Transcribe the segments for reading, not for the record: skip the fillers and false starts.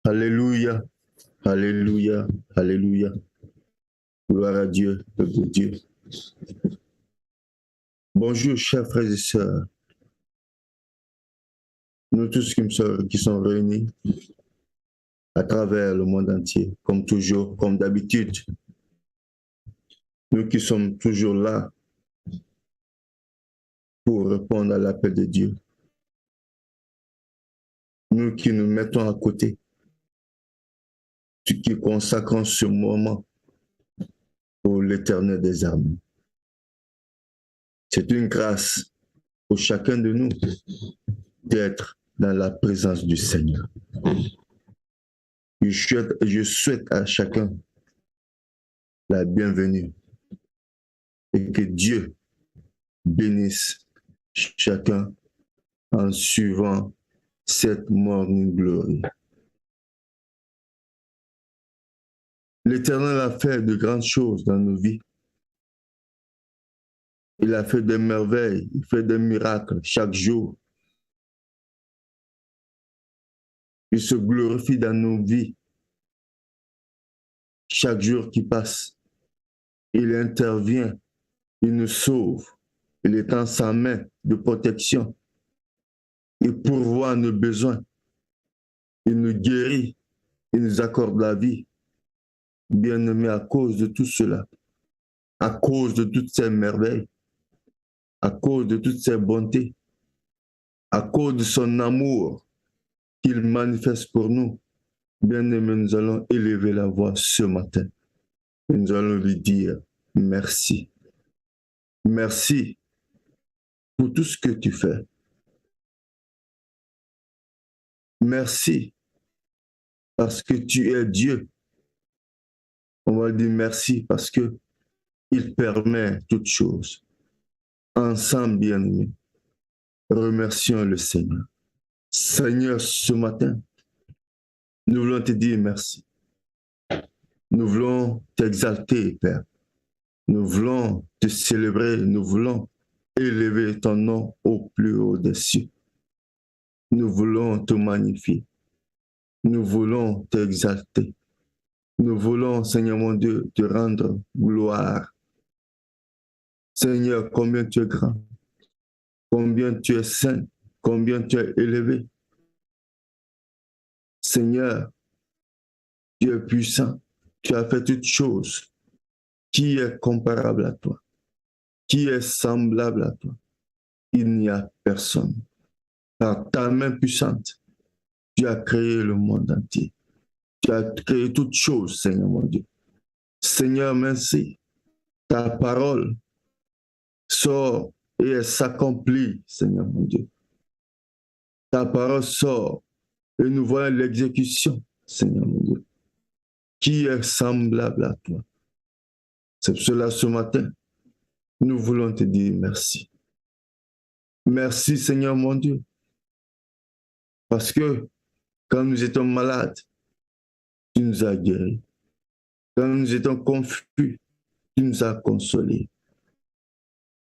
Alléluia, Alléluia, Alléluia. Gloire à Dieu, peuple de Dieu. Bonjour, chers frères et sœurs. Nous tous qui sont réunis à travers le monde entier, comme toujours, comme d'habitude. Nous qui sommes toujours là pour répondre à l'appel de Dieu. Nous qui nous mettons à côté, qui consacrons ce moment pour l'Éternel des armées. C'est une grâce pour chacun de nous d'être dans la présence du Seigneur. Je souhaite à chacun la bienvenue et que Dieu bénisse chacun en suivant cette morning glory. L'Éternel a fait de grandes choses dans nos vies. Il a fait des merveilles, il fait des miracles chaque jour. Il se glorifie dans nos vies. Chaque jour qui passe, il intervient, il nous sauve. Il étend sa main de protection. Il pourvoit nos besoins. Il nous guérit. Il nous accorde la vie. Bien-aimés, à cause de tout cela, à cause de toutes ces merveilles, à cause de toutes ces bontés, à cause de son amour qu'il manifeste pour nous, bien-aimés, nous allons élever la voix ce matin. Et nous allons lui dire merci. Merci pour tout ce que tu fais. Merci parce que tu es Dieu. On va dire merci parce que il permet toutes choses. Ensemble, bien-aimés, remercions le Seigneur. Seigneur, ce matin, nous voulons te dire merci. Nous voulons t'exalter, Père. Nous voulons te célébrer. Nous voulons élever ton nom au plus haut des cieux. Nous voulons te magnifier. Nous voulons t'exalter. Nous voulons, Seigneur mon Dieu, te rendre gloire. Seigneur, combien tu es grand, combien tu es saint, combien tu es élevé. Seigneur, tu es puissant, tu as fait toutes choses. Qui est comparable à toi? Qui est semblable à toi? Il n'y a personne. Par ta main puissante, tu as créé le monde entier. Tu as créé toutes choses, Seigneur mon Dieu. Seigneur, merci. Ta parole sort et elle s'accomplit, Seigneur mon Dieu. Ta parole sort et nous voyons l'exécution, Seigneur mon Dieu. Qui est semblable à toi? C'est pour cela ce matin, nous voulons te dire merci. Merci, Seigneur mon Dieu. Parce que quand nous étions malades, tu nous as guéris. Quand nous étions confus, tu nous as consolés.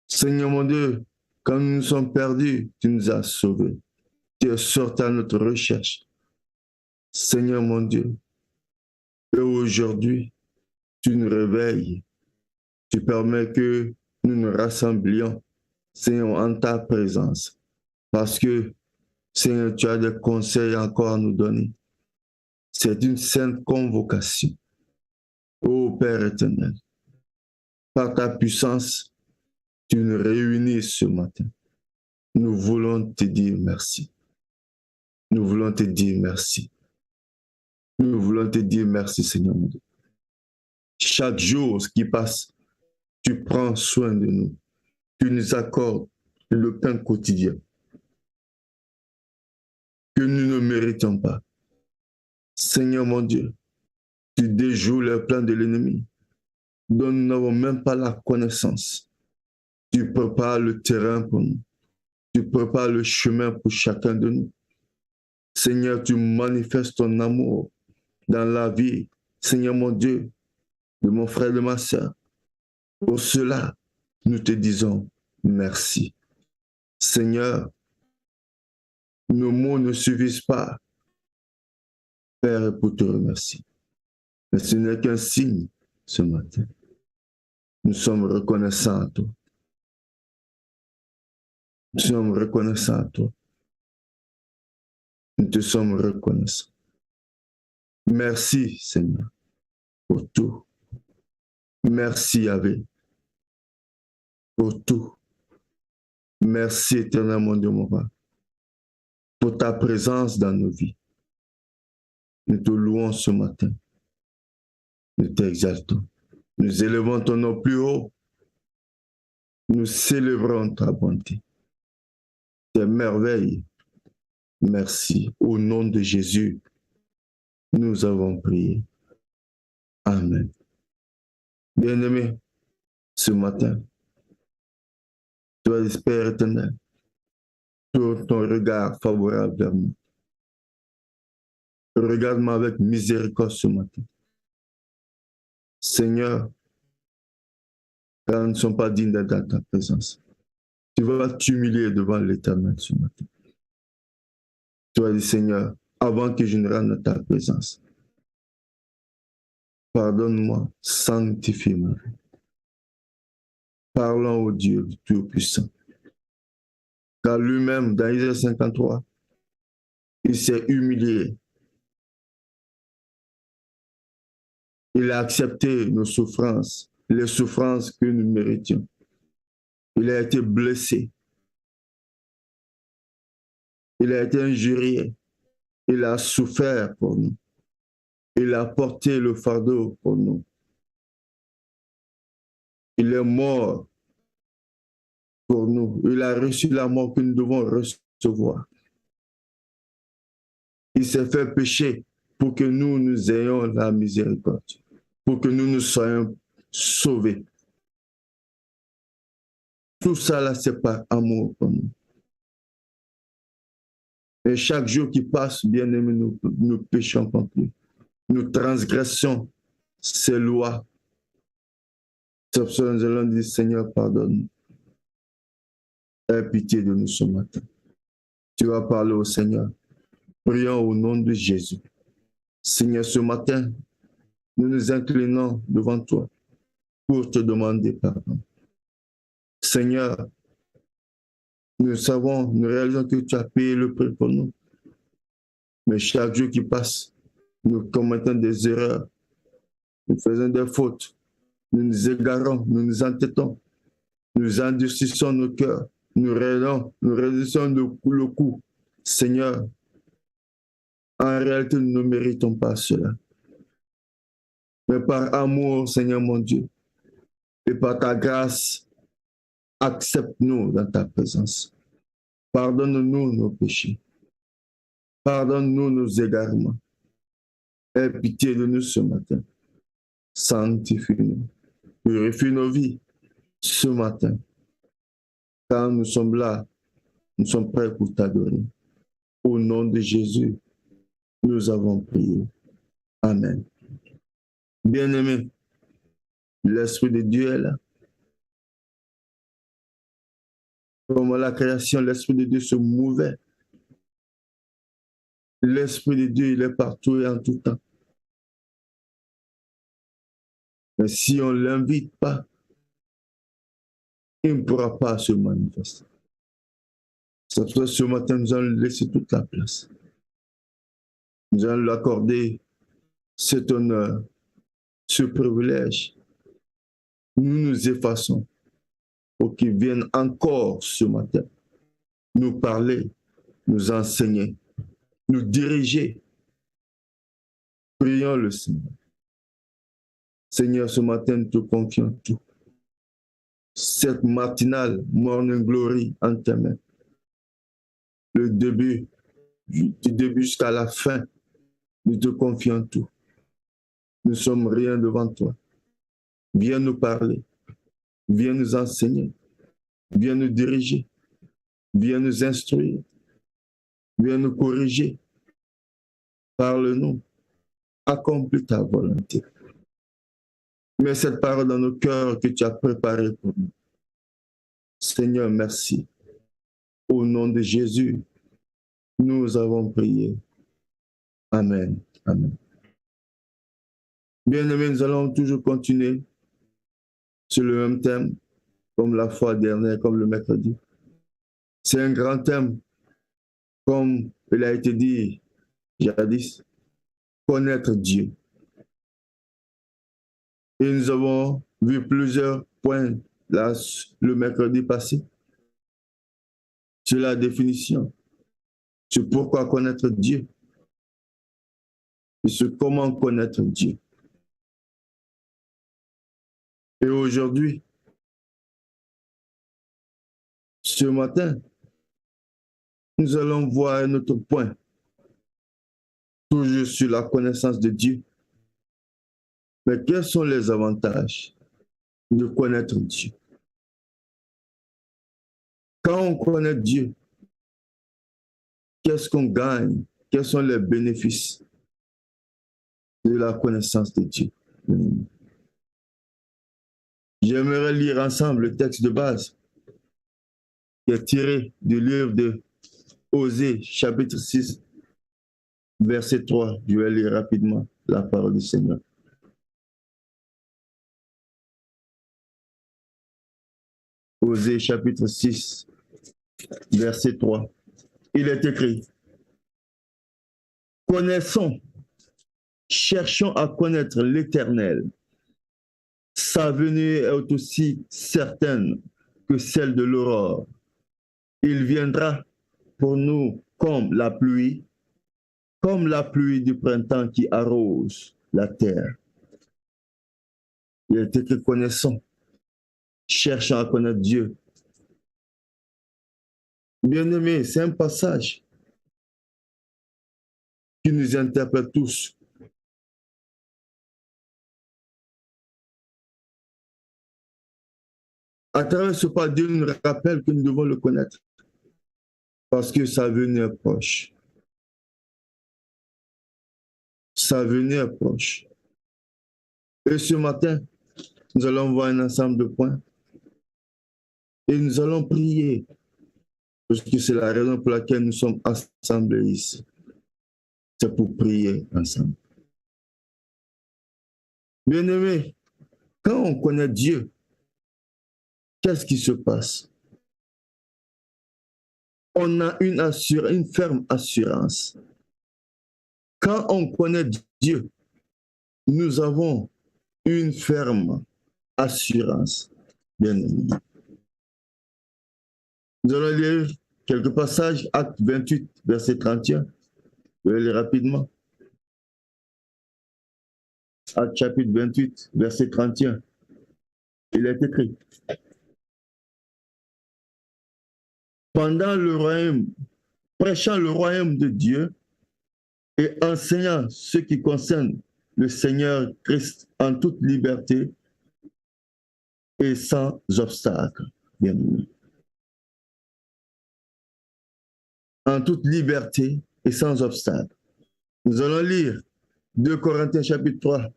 Seigneur mon Dieu, quand nous nous sommes perdus, tu nous as sauvés. Tu es sorti à notre recherche. Seigneur mon Dieu, et aujourd'hui, tu nous réveilles. Tu permets que nous nous rassemblions, Seigneur, en ta présence. Parce que, Seigneur, tu as des conseils encore à nous donner. C'est une sainte convocation. Ô Père éternel, par ta puissance, tu nous réunis ce matin. Nous voulons te dire merci. Nous voulons te dire merci. Nous voulons te dire merci, Seigneur mon Dieu. Chaque jour qui passe, tu prends soin de nous. Tu nous accordes le pain quotidien que nous ne méritons pas. Seigneur mon Dieu, tu déjoues les plans de l'ennemi dont nous n'avons même pas la connaissance. Tu prépares le terrain pour nous. Tu prépares le chemin pour chacun de nous. Seigneur, tu manifestes ton amour dans la vie, Seigneur mon Dieu, de mon frère et de ma sœur. Pour cela, nous te disons merci. Seigneur, nos mots ne suffisent pas Père, pour te remercier. Mais ce n'est qu'un signe ce matin. Nous sommes reconnaissants à toi. Nous sommes reconnaissants à toi. Nous te sommes reconnaissants. Merci, Seigneur, pour tout. Merci, Yahvé, pour tout. Merci, éternel mon Dieu, mon Père, pour ta présence dans nos vies. Nous te louons ce matin. Nous t'exaltons. Nous élevons ton nom plus haut. Nous célébrons ta bonté, tes merveilles. Merci. Au nom de Jésus, nous avons prié. Amen. Bien-aimé, ce matin, toi, Père éternel, tourne ton regard favorable vers moi. Regarde-moi avec miséricorde ce matin. Seigneur, car nous ne sommes pas dignes d'être dans ta présence. Tu vas t'humilier devant l'Éternel ce matin. Tu vas dire, Seigneur, avant que je ne rentre dans ta présence, pardonne-moi, sanctifie-moi. Parlons au Dieu Tout-Puissant. Car lui-même, dans Isaïe 53, il s'est humilié. Il a accepté nos souffrances, les souffrances que nous méritions. Il a été blessé. Il a été injurié. Il a souffert pour nous. Il a porté le fardeau pour nous. Il est mort pour nous. Il a reçu la mort que nous devons recevoir. Il s'est fait pécher pour que nous ayons la miséricorde, pour que nous soyons sauvés. Tout ça là, c'est par amour pour nous. Et chaque jour qui passe, bien aimé, nous péchons encore plus. Nous transgressons ces lois. C'est pour ça que nous allons dire, Seigneur, pardonne. Aie pitié de nous ce matin. Tu vas parler au Seigneur. Prions au nom de Jésus. Seigneur, ce matin, nous nous inclinons devant toi pour te demander pardon. Seigneur, nous savons, nous réalisons que tu as payé le prix pour nous. Mais chaque jour qui passe, nous commettons des erreurs, nous faisons des fautes, nous nous égarons, nous nous entêtons, nous endurcissons nos cœurs, nous réduisons le coup. Seigneur, en réalité, nous ne méritons pas cela. Mais par amour, Seigneur mon Dieu, et par ta grâce, accepte-nous dans ta présence. Pardonne-nous nos péchés. Pardonne-nous nos égarements. Aie pitié de nous ce matin. Sanctifie-nous. Purifie nos vies ce matin. Quand nous sommes là, nous sommes prêts pour t'adorer. Au nom de Jésus, nous avons prié. Amen. Bien-aimés, l'Esprit de Dieu est là. Comme à la création, l'Esprit de Dieu se mouvait. L'Esprit de Dieu, il est partout et en tout temps. Mais si on ne l'invite pas, il ne pourra pas se manifester. C'est pour ça que ce matin, nous allons lui laisser toute la place. Nous allons lui accorder cet honneur, ce privilège. Nous nous effaçons pour qu'il vienne encore ce matin nous parler, nous enseigner, nous diriger. Prions le Seigneur. Seigneur, ce matin, nous te confions tout. Cette matinale, morning glory en tes mains. Le début, du début jusqu'à la fin, nous te confions tout. Nous ne sommes rien devant toi. Viens nous parler. Viens nous enseigner. Viens nous diriger. Viens nous instruire. Viens nous corriger. Parle-nous. Accomplis ta volonté. Mets cette parole dans nos cœurs que tu as préparée pour nous. Seigneur, merci. Au nom de Jésus, nous avons prié. Amen. Amen. Bien-aimés, nous allons toujours continuer sur le même thème, comme la fois dernière, comme le mercredi. C'est un grand thème, comme il a été dit jadis, connaître Dieu. Et nous avons vu plusieurs points là, le mercredi passé sur la définition, sur pourquoi connaître Dieu et sur comment connaître Dieu. Et aujourd'hui, ce matin, nous allons voir un autre point, toujours sur la connaissance de Dieu. Mais quels sont les avantages de connaître Dieu? Quand on connaît Dieu, qu'est-ce qu'on gagne? Quels sont les bénéfices de la connaissance de Dieu? J'aimerais lire ensemble le texte de base qui est tiré du livre de Osée, chapitre 6, verset 3. Je vais lire rapidement la parole du Seigneur. Osée, chapitre 6, verset 3. Il est écrit: connaissons, cherchons à connaître l'Éternel. Sa venue est aussi certaine que celle de l'aurore. Il viendra pour nous comme la pluie du printemps qui arrose la terre. Il est écrit: connaissons, cherchons à connaître Dieu. Bien-aimés, c'est un passage qui nous interpelle tous. À travers ce pas, Dieu nous rappelle que nous devons le connaître parce que sa venue est proche. Sa venue est proche. Et ce matin, nous allons voir un ensemble de points et nous allons prier parce que c'est la raison pour laquelle nous sommes assemblés ici. C'est pour prier ensemble. Bien-aimés, quand on connaît Dieu, qu'est-ce qui se passe? On a une ferme assurance. Quand on connaît Dieu, nous avons une ferme assurance. Bien-aimés. Nous allons lire quelques passages, Acte 28, verset 31. Je vais lire rapidement. Acte chapitre 28, verset 31. Il est écrit: pendant le royaume, prêchant le royaume de Dieu et enseignant ce qui concerne le Seigneur Christ en toute liberté et sans obstacle. Bien-aimé. En toute liberté et sans obstacle. Nous allons lire 2 Corinthiens chapitre 3,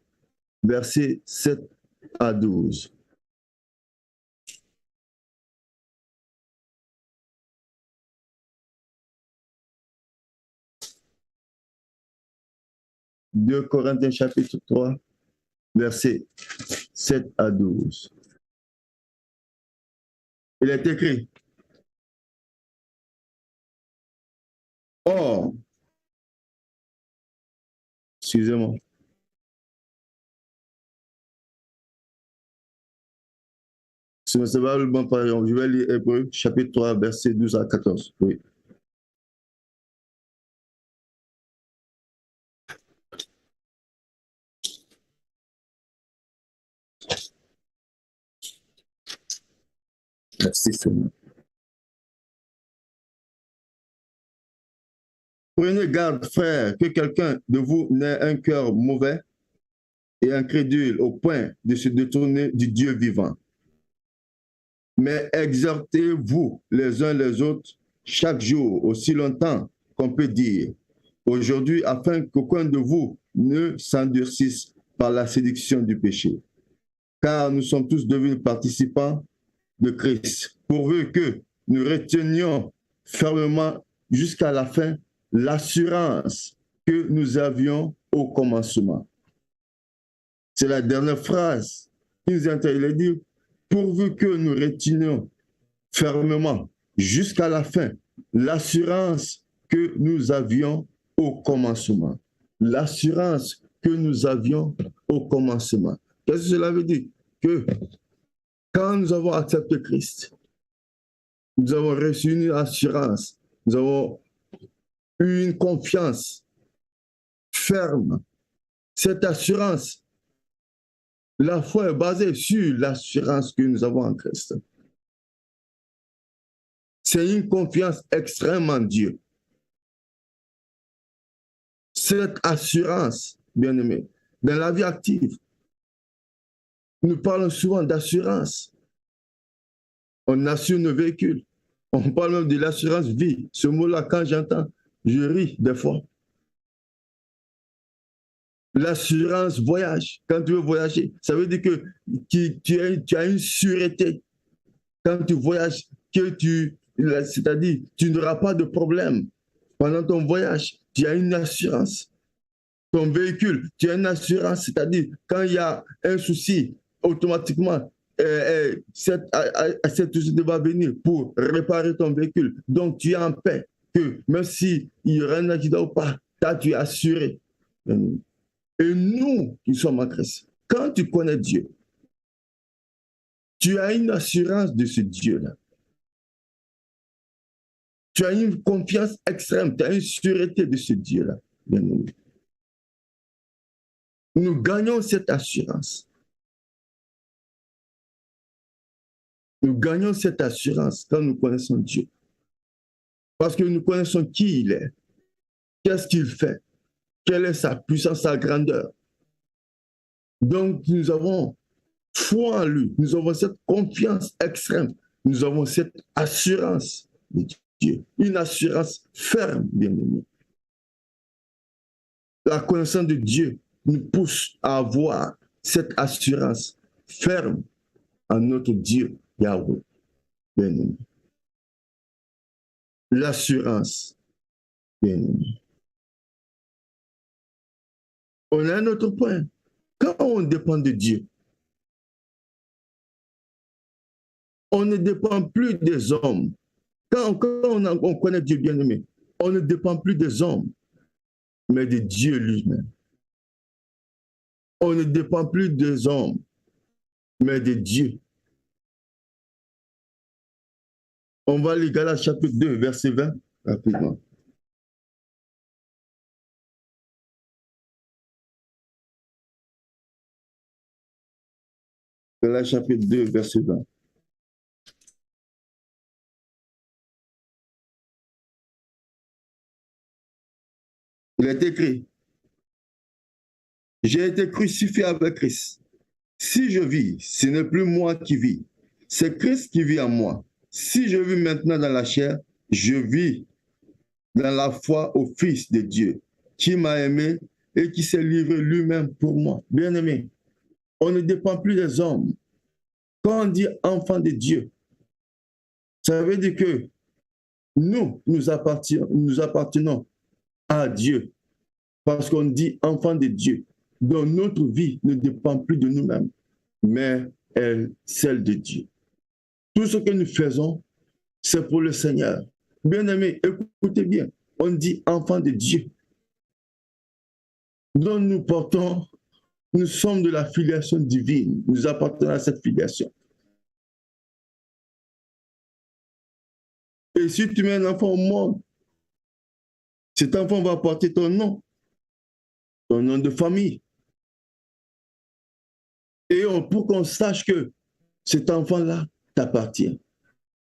versets 7 à 12. « 2 Corinthiens chapitre 3, versets 7 à 12. Il est écrit: or, excusez-moi, c'est pas le bon par exemple. Je vais lire Hébreux, chapitre 3, versets 12 à 14. Oui. Merci Seigneur. Prenez garde, frères, que quelqu'un de vous n'ait un cœur mauvais et incrédule au point de se détourner du Dieu vivant. Mais exhortez-vous les uns les autres chaque jour, aussi longtemps qu'on peut dire aujourd'hui, afin qu'aucun de vous ne s'endurcisse par la séduction du péché. Car nous sommes tous devenus participants de Christ, pourvu que nous retenions fermement jusqu'à la fin l'assurance que nous avions au commencement. C'est la dernière phrase. Il a dit, pourvu que nous retenions fermement jusqu'à la fin l'assurance que nous avions au commencement. L'assurance que nous avions au commencement. Qu'est-ce que cela veut dire? Que quand nous avons accepté Christ, nous avons reçu une assurance, nous avons eu une confiance ferme. Cette assurance, la foi est basée sur l'assurance que nous avons en Christ. C'est une confiance extrême en Dieu. Cette assurance, bien aimé, dans la vie active, nous parlons souvent d'assurance. On assure nos véhicules. On parle même de l'assurance vie. Ce mot-là, quand j'entends, je ris des fois. L'assurance voyage, quand tu veux voyager, ça veut dire que tu as une sûreté. Quand tu voyages, c'est-à-dire tu n'auras pas de problème. Pendant ton voyage, tu as une assurance. Ton véhicule, tu as une assurance, c'est-à-dire quand il y a un souci, automatiquement, cette société va venir pour réparer ton véhicule. Donc, tu es en paix, que même s'il y aura un accident ou pas, tu es assuré. Et nous qui sommes en Christ, quand tu connais Dieu, tu as une assurance de ce Dieu-là. Tu as une confiance extrême, tu as une sûreté de ce Dieu-là. Nous gagnons cette assurance. Nous gagnons cette assurance quand nous connaissons Dieu. Parce que nous connaissons qui il est, qu'est-ce qu'il fait, quelle est sa puissance, sa grandeur. Donc nous avons foi en lui, nous avons cette confiance extrême, nous avons cette assurance de Dieu, une assurance ferme, bien aimé. La connaissance de Dieu nous pousse à avoir cette assurance ferme en notre Dieu Yahweh, bien aimé. L'assurance, bien aimé. On a un autre point. Quand on dépend de Dieu, on ne dépend plus des hommes. Quand on connaît Dieu bien-aimé, on ne dépend plus des hommes, mais de Dieu lui-même. On ne dépend plus des hommes, mais de Dieu. On va lire Galates chapitre 2, verset 20, rapidement. Galates chapitre 2, verset 20. Il est écrit, j'ai été crucifié avec Christ. Si je vis, ce n'est plus moi qui vis, c'est Christ qui vit en moi. Si je vis maintenant dans la chair, je vis dans la foi au Fils de Dieu, qui m'a aimé et qui s'est livré lui-même pour moi. Bien-aimé, on ne dépend plus des hommes. Quand on dit enfant de Dieu, ça veut dire que nous appartenons à Dieu, parce qu'on dit enfant de Dieu. Donc notre vie ne dépend plus de nous-mêmes, mais celle de Dieu. Tout ce que nous faisons, c'est pour le Seigneur. Bien-aimé, écoutez bien, on dit enfant de Dieu. Donc nous sommes de la filiation divine, nous appartenons à cette filiation. Et si tu mets un enfant au monde, cet enfant va porter ton nom de famille. Et pour qu'on sache que cet enfant-là t'appartient,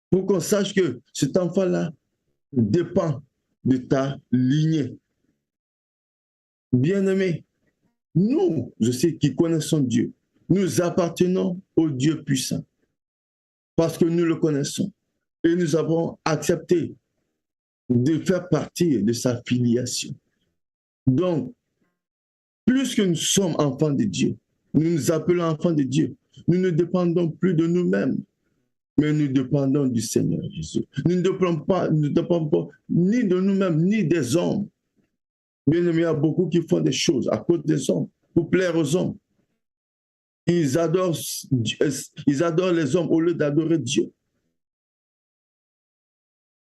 pour qu'on sache que cet enfant-là dépend de ta lignée. Bien-aimés, nous, je sais qui connaissons Dieu, nous appartenons au Dieu puissant parce que nous le connaissons et nous avons accepté de faire partie de sa filiation. Donc, plus que nous sommes enfants de Dieu, nous nous appelons enfants de Dieu, nous ne dépendons plus de nous-mêmes, mais nous dépendons du Seigneur Jésus. Nous ne dépendons pas ni de nous-mêmes, ni des hommes. Bien aimé, il y a beaucoup qui font des choses à cause des hommes, pour plaire aux hommes. Ils adorent les hommes au lieu d'adorer Dieu.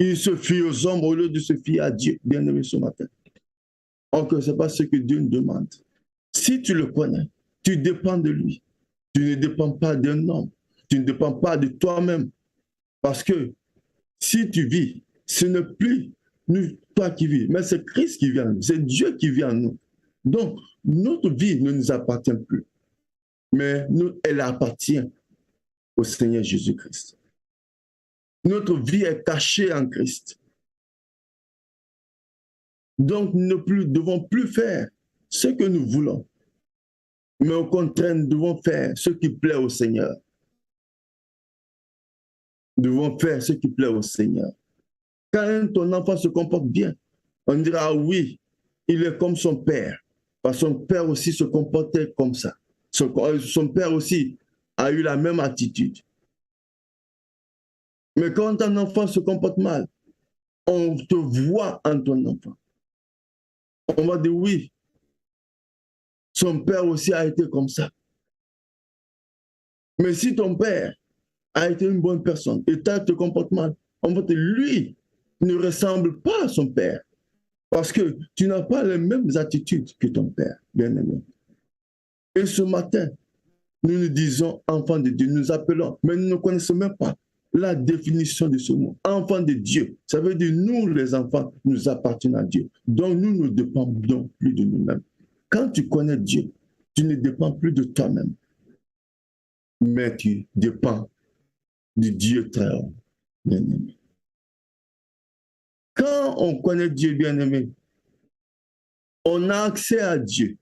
Ils se fient aux hommes au lieu de se fier à Dieu, bien aimé, ce matin. Or que ce n'est pas ce que Dieu nous demande. Si tu le connais, tu dépends de lui. Tu ne dépends pas d'un homme. Tu ne dépends pas de toi-même. Parce que si tu vis, ce n'est plus toi qui vis, mais c'est Christ qui vit en nous. C'est Dieu qui vit en nous. Donc, notre vie ne nous appartient plus. Mais elle appartient au Seigneur Jésus-Christ. Notre vie est cachée en Christ. Donc, nous ne devons plus faire ce que nous voulons, mais au contraire, nous devons faire ce qui plaît au Seigneur. Nous devons faire ce qui plaît au Seigneur. Quand ton enfant se comporte bien, on dira, ah oui, il est comme son père. Parce que son père aussi se comportait comme ça. Son père aussi a eu la même attitude. Mais quand un enfant se comporte mal, on te voit en ton enfant. On va dire, oui, son père aussi a été comme ça. Mais si ton père a été une bonne personne et toi te comportes mal, on va dire, lui ne ressemble pas à son père. Parce que tu n'as pas les mêmes attitudes que ton père, bien-aimé. Et ce matin, nous nous disons enfants de Dieu, nous appelons, mais nous ne connaissons même pas la définition de ce mot. Enfant de Dieu, ça veut dire nous, les enfants, nous appartenons à Dieu. Donc nous ne dépendons plus de nous-mêmes. Quand tu connais Dieu, tu ne dépends plus de toi-même, mais tu dépends du Dieu très haut, bien-aimé. Quand on connaît Dieu, bien-aimé, on a accès à Dieu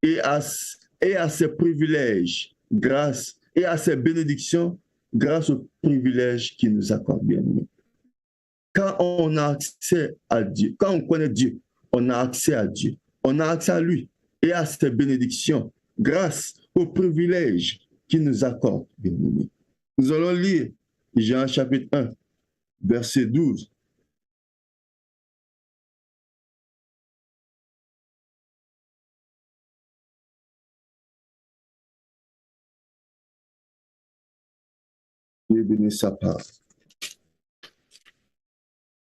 et à ses privilèges grâce et à ses bénédictions grâce aux privilèges qu'il nous accorde, bien-aimé. Quand on a accès à Dieu, quand on connaît Dieu, on a accès à Dieu. On a accès à lui et à ses bénédictions grâce aux privilèges qu'il nous accorde, bien-aimé. Nous allons lire Jean chapitre 1, verset 12. Dieu bénisse sa part.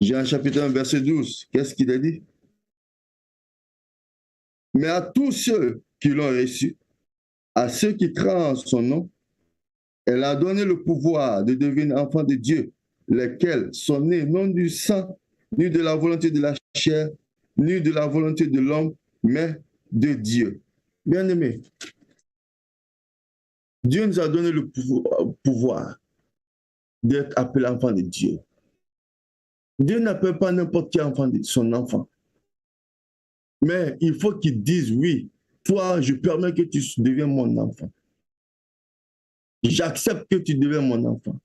Jean chapitre 1, verset 12. Qu'est-ce qu'il a dit? Mais à tous ceux qui l'ont reçu, à ceux qui croient en son nom, elle a donné le pouvoir de devenir enfants de Dieu, lesquels sont nés non du sang, ni de la volonté de la chair, ni de la volonté de l'homme, mais de Dieu. Bien-aimés, Dieu nous a donné le pouvoir d'être appelé enfant de Dieu. Dieu n'appelle pas n'importe quel enfant son enfant. Mais il faut qu'il dise, oui, toi, je permets que tu deviennes mon enfant. J'accepte que tu deviennes mon enfant.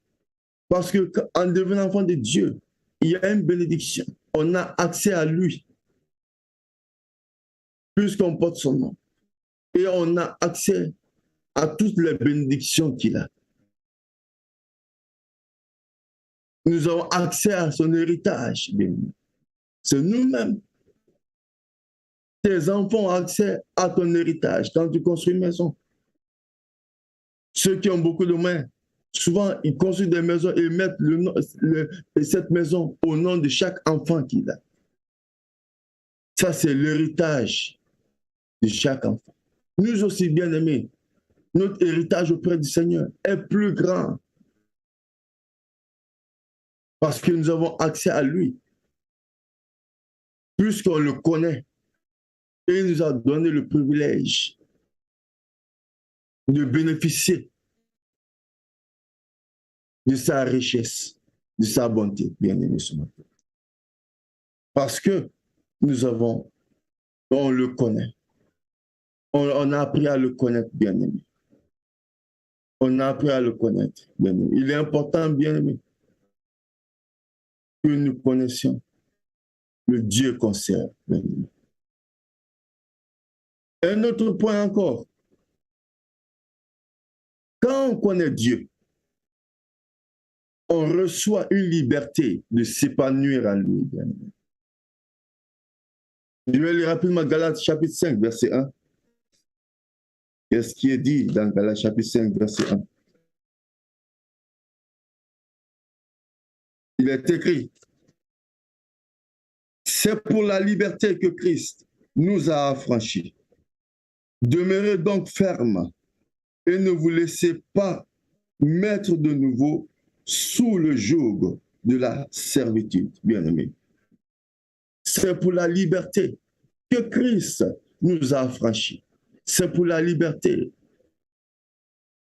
Parce qu'en devenant enfant de Dieu, il y a une bénédiction. On a accès à lui, puisqu'on porte son nom. Et on a accès à toutes les bénédictions qu'il a. Nous avons accès à son héritage. C'est nous-mêmes. Tes enfants ont accès à ton héritage quand tu construis une maison. Ceux qui ont beaucoup de mains, souvent, ils construisent des maisons et mettent cette maison au nom de chaque enfant qu'il a. Ça, c'est l'héritage de chaque enfant. Nous aussi, bien-aimés, notre héritage auprès du Seigneur est plus grand parce que nous avons accès à lui, puisqu'on le connaît. Et il nous a donné le privilège de bénéficier de sa richesse, de sa bonté, bien-aimés ce matin. Parce que on le connaît. On a appris à le connaître, bien-aimé. On a appris à le connaître, bien-aimé. Il est important, bien-aimé, que nous connaissions le Dieu qu'on sert, bien-aimé. Un autre point encore. Quand on connaît Dieu, on reçoit une liberté de s'épanouir en lui, bien-aimé. Je vais lire rapidement Galates chapitre 5, verset 1. Qu'est-ce qui est dit dans Galates chapitre 5, verset 1? Il est écrit, c'est pour la liberté que Christ nous a affranchis. Demeurez donc fermes et ne vous laissez pas mettre de nouveau sous le joug de la servitude, bien-aimés. C'est pour la liberté que Christ nous a affranchis. C'est pour la liberté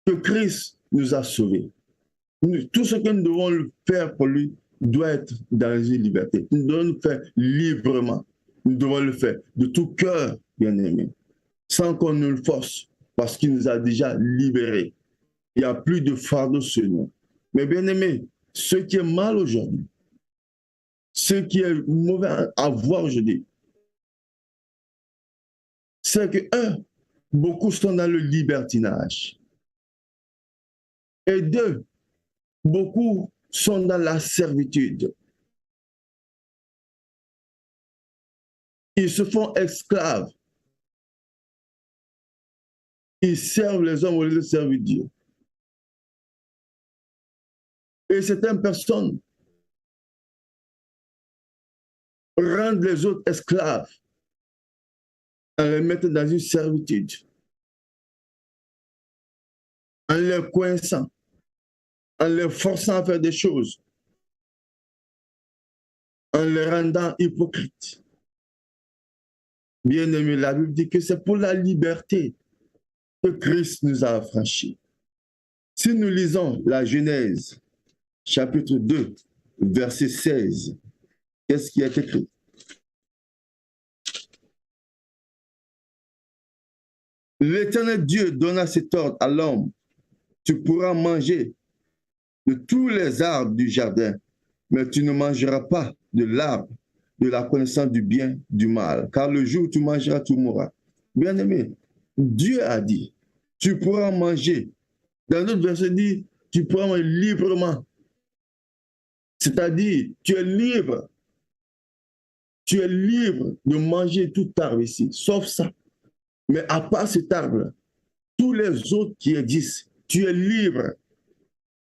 que Christ nous a sauvés. Tout ce que nous devons faire pour lui doit être dans une liberté. Nous devons le faire librement. Nous devons le faire de tout cœur, bien-aimés, sans qu'on nous le force, parce qu'il nous a déjà libérés. Il n'y a plus de fardeau sur nous. Mais bien-aimés, ce qui est mal aujourd'hui, ce qui est mauvais à voir aujourd'hui, c'est que, beaucoup sont dans le libertinage. Et deux, beaucoup sont dans la servitude. Ils se font esclaves. Ils servent les hommes au lieu de servir Dieu. Et certaines personnes rendent les autres esclaves en les mettant dans une servitude, en les coinçant, en les forçant à faire des choses, en les rendant hypocrites. Bien-aimé, la Bible dit que c'est pour la liberté que Christ nous a affranchis. Si nous lisons la Genèse, chapitre 2, verset 16, qu'est-ce qui est écrit? L'Éternel Dieu donna cet ordre à l'homme, tu pourras manger de tous les arbres du jardin, mais tu ne mangeras pas de l'arbre de la connaissance du bien, du mal, car le jour où tu mangeras, tu mourras. Bien-aimé, Dieu a dit, tu pourras manger. Dans d'autres versets, dit, tu pourras manger librement. C'est-à-dire, tu es libre. Tu es libre de manger tout arbre ici, sauf ça. Mais à part cet arbre, tous les autres qui existent, tu es libre.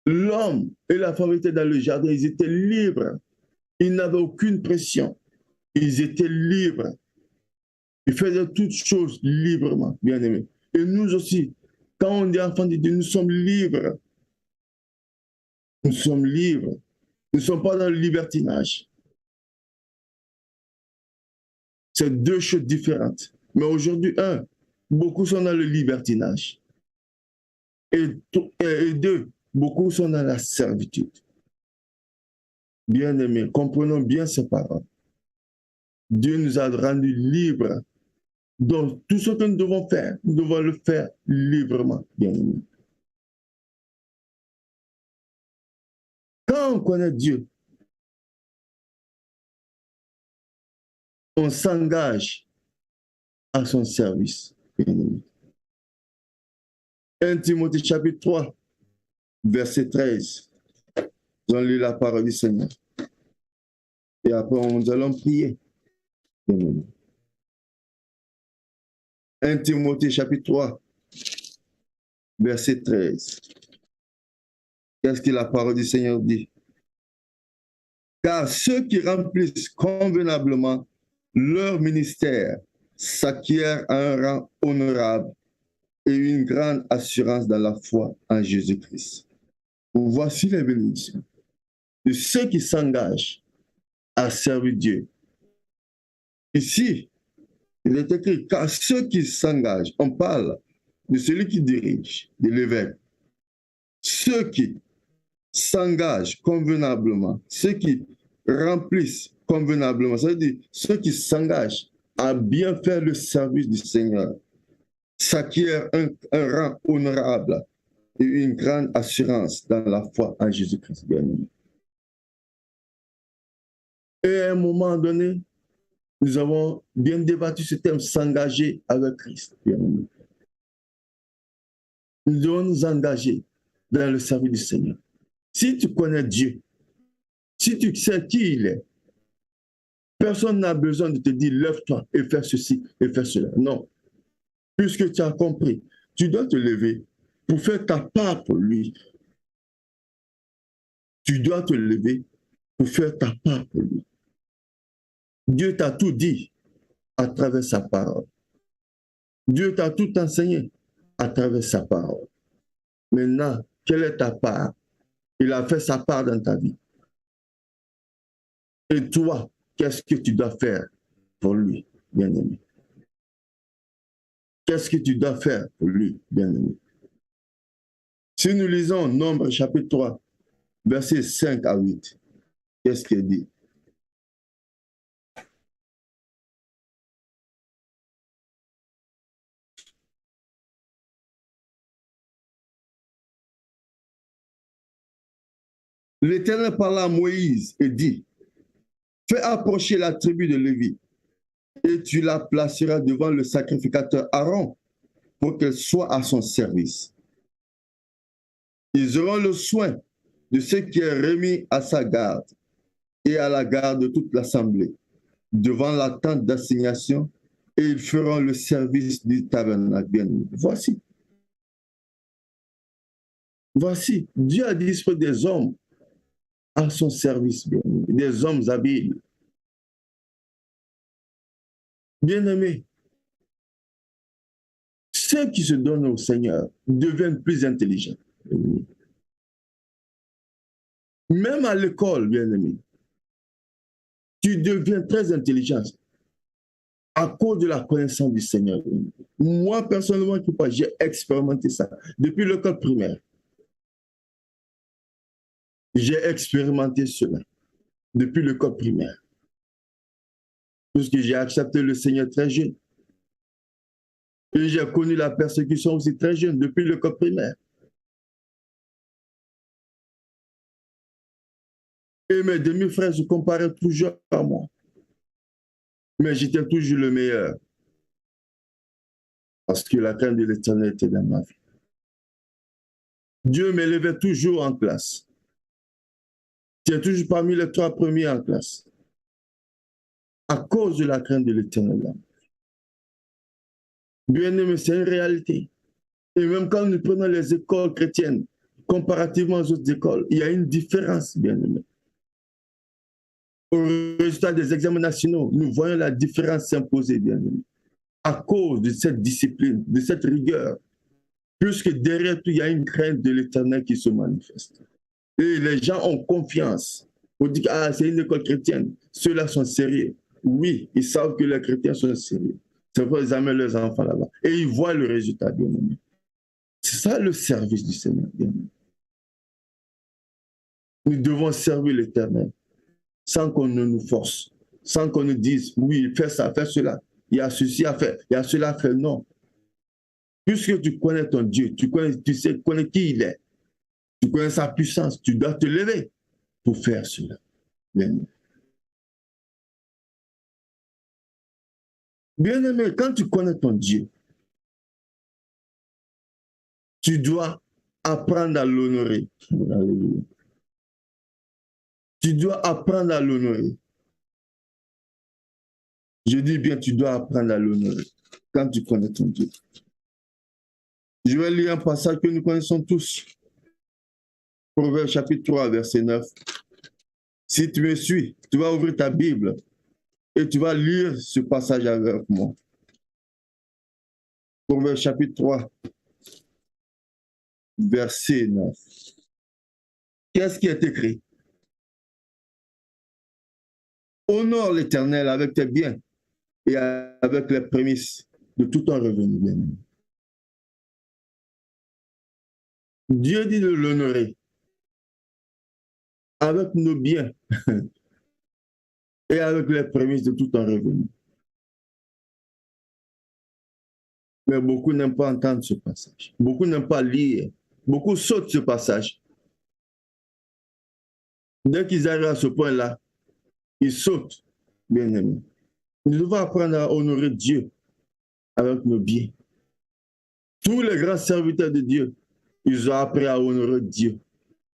L'homme et la femme étaient dans le jardin, ils étaient libres. Ils n'avaient aucune pression. Ils étaient libres. Ils faisaient toutes choses librement, bien aimés. Et nous aussi, quand on est enfant de Dieu, nous sommes libres. Nous sommes libres. Nous ne sommes pas dans le libertinage. C'est deux choses différentes. Mais aujourd'hui, beaucoup sont dans le libertinage. Et deux, beaucoup sont dans la servitude. Bien aimés, comprenons bien ces paroles. Dieu nous a rendus libres. Donc, tout ce que nous devons faire, nous devons le faire librement, bien aimés. Quand on connaît Dieu, on s'engage à son service, bien aimés. 1 Timothée chapitre 3, verset 13. Nous allons lire la parole du Seigneur. Et après, nous allons prier. 1 Timothée chapitre 3, verset 13. Qu'est-ce que la parole du Seigneur dit? Car ceux qui remplissent convenablement leur ministère s'acquièrent un rang honorable et une grande assurance dans la foi en Jésus-Christ. Voici les bénédictions de ceux qui s'engagent à servir Dieu. Ici, il est écrit, car ceux qui s'engagent, on parle de celui qui dirige, de l'évêque. Ceux qui s'engagent convenablement, ceux qui remplissent convenablement, ça veut dire ceux qui s'engagent à bien faire le service du Seigneur, s'acquièrent un rang honorable et une grande assurance dans la foi en Jésus-Christ. Et à un moment donné, nous avons bien débattu ce thème, s'engager avec Christ. Nous devons nous engager dans le service du Seigneur. Si tu connais Dieu, si tu sais qui il est, Personne n'a besoin de te dire, lève-toi et fais ceci et fais cela. Non. Puisque tu as compris, tu dois te lever pour faire ta part pour lui. Tu dois te lever pour faire ta part pour lui. Dieu t'a tout dit à travers sa parole. Dieu t'a tout enseigné à travers sa parole. Maintenant, quelle est ta part? Il a fait sa part dans ta vie. Et toi, qu'est-ce que tu dois faire pour lui, bien-aimé? Qu'est-ce que tu dois faire pour lui, bien-aimé? Si nous lisons Nombre chapitre 3, versets 5 à 8, qu'est-ce qu'il dit? L'Éternel parla à Moïse et dit, fais approcher la tribu de Lévi et tu la placeras devant le sacrificateur Aaron pour qu'elle soit à son service. Ils auront le soin de ce qui est remis à sa garde et à la garde de toute l'assemblée devant la tente d'assignation et ils feront le service du tabernacle. Voici. Voici, Dieu a disposé des hommes à son service, des hommes habiles. Bien-aimés, ceux qui se donnent au Seigneur deviennent plus intelligents. Même à l'école, bien-aimé, tu deviens très intelligent à cause de la connaissance du Seigneur. Moi, personnellement, j'ai expérimenté ça depuis l'école primaire. J'ai expérimenté cela depuis l'école primaire. Puisque j'ai accepté le Seigneur très jeune. Et j'ai connu la persécution aussi très jeune, depuis l'école primaire. Et mes demi-frères se comparaient toujours à moi. Mais j'étais toujours le meilleur. Parce que la crainte de l'Éternel était dans ma vie. Dieu m'élevait toujours en classe. J'étais toujours parmi les 3 premiers en classe. À cause de la crainte de l'Éternel. Bien-aimé, c'est une réalité. Et même quand nous prenons les écoles chrétiennes, comparativement aux autres écoles, il y a une différence, bien-aimé. Au résultat des examens nationaux, nous voyons la différence s'imposer, bien-aimé. À cause de cette discipline, de cette rigueur, puisque derrière tout, il y a une crainte de l'Éternel qui se manifeste. Et les gens ont confiance. On dit que c'est une école chrétienne, ceux-là sont sérieux. Oui, ils savent que les chrétiens sont sérieux. C'est pourquoi ils amènent leurs enfants là-bas. Et ils voient le résultat, bien-aimé. C'est ça le service du Seigneur, bien-aimé. Nous devons servir l'Éternel sans qu'on ne nous force, sans qu'on nous dise, oui, fais ça, fais cela. Il y a ceci à faire, il y a cela à faire. Non. Puisque tu connais ton Dieu, tu connais qui il est, tu connais sa puissance, tu dois te lever pour faire cela. Bien-aimé, quand tu connais ton Dieu, tu dois apprendre à l'honorer. Tu dois apprendre à l'honorer. Je dis bien, tu dois apprendre à l'honorer quand tu connais ton Dieu. Je vais lire un passage que nous connaissons tous. Proverbe chapitre 3, verset 9. Si tu me suis, tu vas ouvrir ta Bible et tu vas lire ce passage avec moi. Proverbe chapitre 3, verset 9. Qu'est-ce qui est écrit? Honore l'Éternel avec tes biens et avec les prémices de tout ton revenu, bien. Dieu dit de l'honorer avec nos biens et avec les prémices de tout ton revenu. Mais beaucoup n'aiment pas entendre ce passage. Beaucoup n'aiment pas lire. Beaucoup sautent ce passage. Dès qu'ils arrivent à ce point-là, ils sautent, bien aimés. Nous devons apprendre à honorer Dieu avec nos biens. Tous les grands serviteurs de Dieu, ils ont appris à honorer Dieu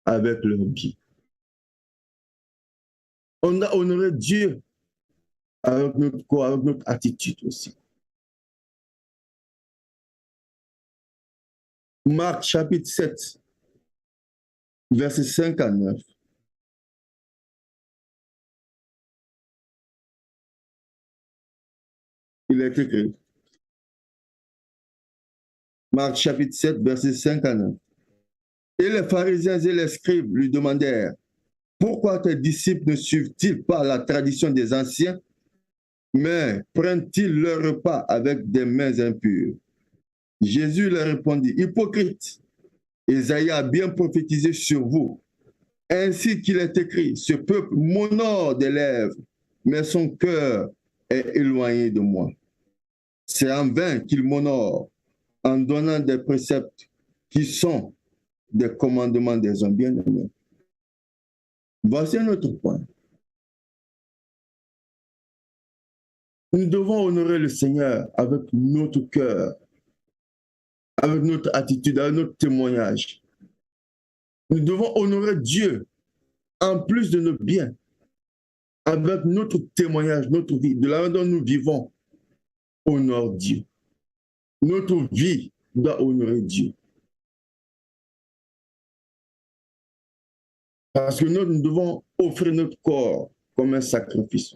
avec leurs biens. On a honoré Dieu avec notre corps, avec notre attitude aussi. Marc chapitre 7, verset 5 à 9. Il est écrit. Marc chapitre 7, verset 5 à 9. Et les pharisiens et les scribes lui demandèrent, pourquoi tes disciples ne suivent-ils pas la tradition des anciens, mais prennent-ils leur repas avec des mains impures? Jésus leur répondit, hypocrite, Isaïe a bien prophétisé sur vous, ainsi qu'il est écrit, ce peuple m'honore des lèvres, mais son cœur est éloigné de moi. C'est en vain qu'il m'honore en donnant des préceptes qui sont des commandements des hommes bien-aimés. Voici un autre point. Nous devons honorer le Seigneur avec notre cœur, avec notre attitude, avec notre témoignage. Nous devons honorer Dieu en plus de nos biens, avec notre témoignage, notre vie, de la manière dont nous vivons, honore Dieu. Notre vie doit honorer Dieu. Parce que nous devons offrir notre corps comme un sacrifice.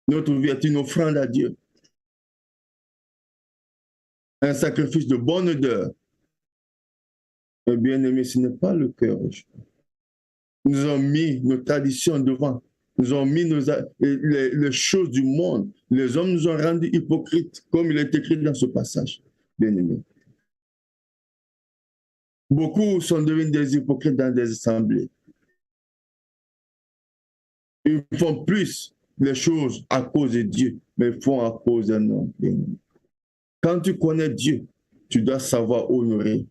Notre vie est une offrande à Dieu. Un sacrifice de bonne odeur. Mais bien aimé, ce n'est pas le cœur. Nous avons mis nos traditions devant. Nous avons mis les choses du monde. Les hommes nous ont rendus hypocrites, comme il est écrit dans ce passage. Bien aimé. Beaucoup sont devenus des hypocrites dans des assemblées. Ils font plus les choses à cause de Dieu, mais ils font à cause d'un homme. Quand tu connais Dieu, tu dois savoir honorer.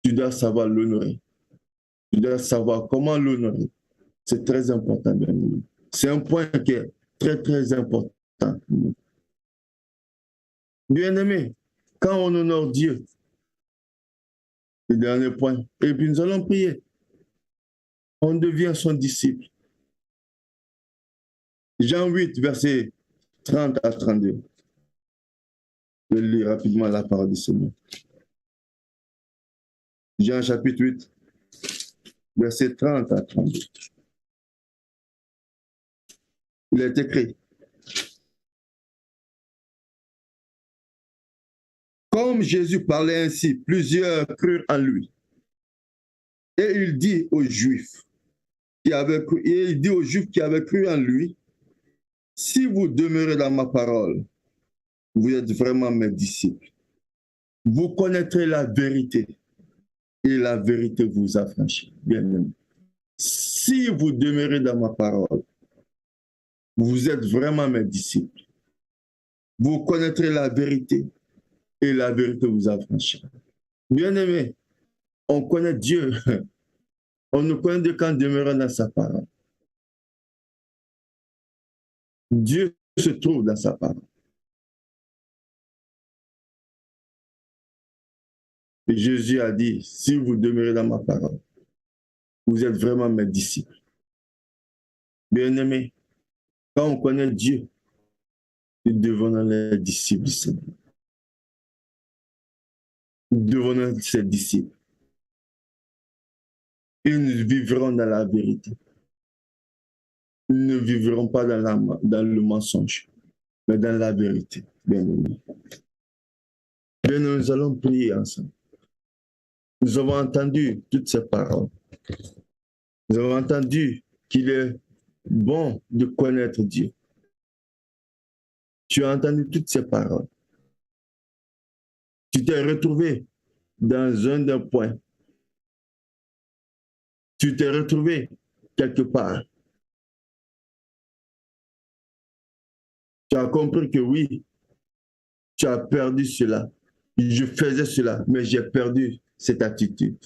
Tu dois savoir l'honorer. Tu dois savoir comment l'honorer. C'est très important, bien aimé. C'est un point qui est très, très important. Bien aimé, quand on honore Dieu, le dernier point, et puis nous allons prier, on devient son disciple. Jean 8, verset 30 à 32. Je lis rapidement la parole du Seigneur. Jean chapitre 8, verset 30 à 32. Il est écrit, comme Jésus parlait ainsi, plusieurs crurent en lui. Et il dit aux Juifs qui avaient cru en lui, si vous demeurez dans ma parole, vous êtes vraiment mes disciples. Vous connaîtrez la vérité et la vérité vous affranchira. Bien aimé. Si vous demeurez dans ma parole, vous êtes vraiment mes disciples. Vous connaîtrez la vérité et la vérité vous affranchira. Bien aimé, on connaît Dieu. On nous connaît Dieu quand demeurons dans sa parole. Dieu se trouve dans sa parole. Et Jésus a dit, si vous demeurez dans ma parole, vous êtes vraiment mes disciples. Bien aimé, quand on connaît Dieu, nous devenons les disciples du Seigneur. Nous devenons ses disciples. Et nous vivrons dans la vérité. Nous ne vivrons pas dans le mensonge, mais dans la vérité. Bien aimé. Bien, nous allons prier ensemble. Nous avons entendu toutes ces paroles. Nous avons entendu qu'il est bon de connaître Dieu. Tu as entendu toutes ces paroles. Tu t'es retrouvé dans un point. Tu t'es retrouvé quelque part. Tu as compris que oui, tu as perdu cela. Je faisais cela, mais j'ai perdu cette attitude.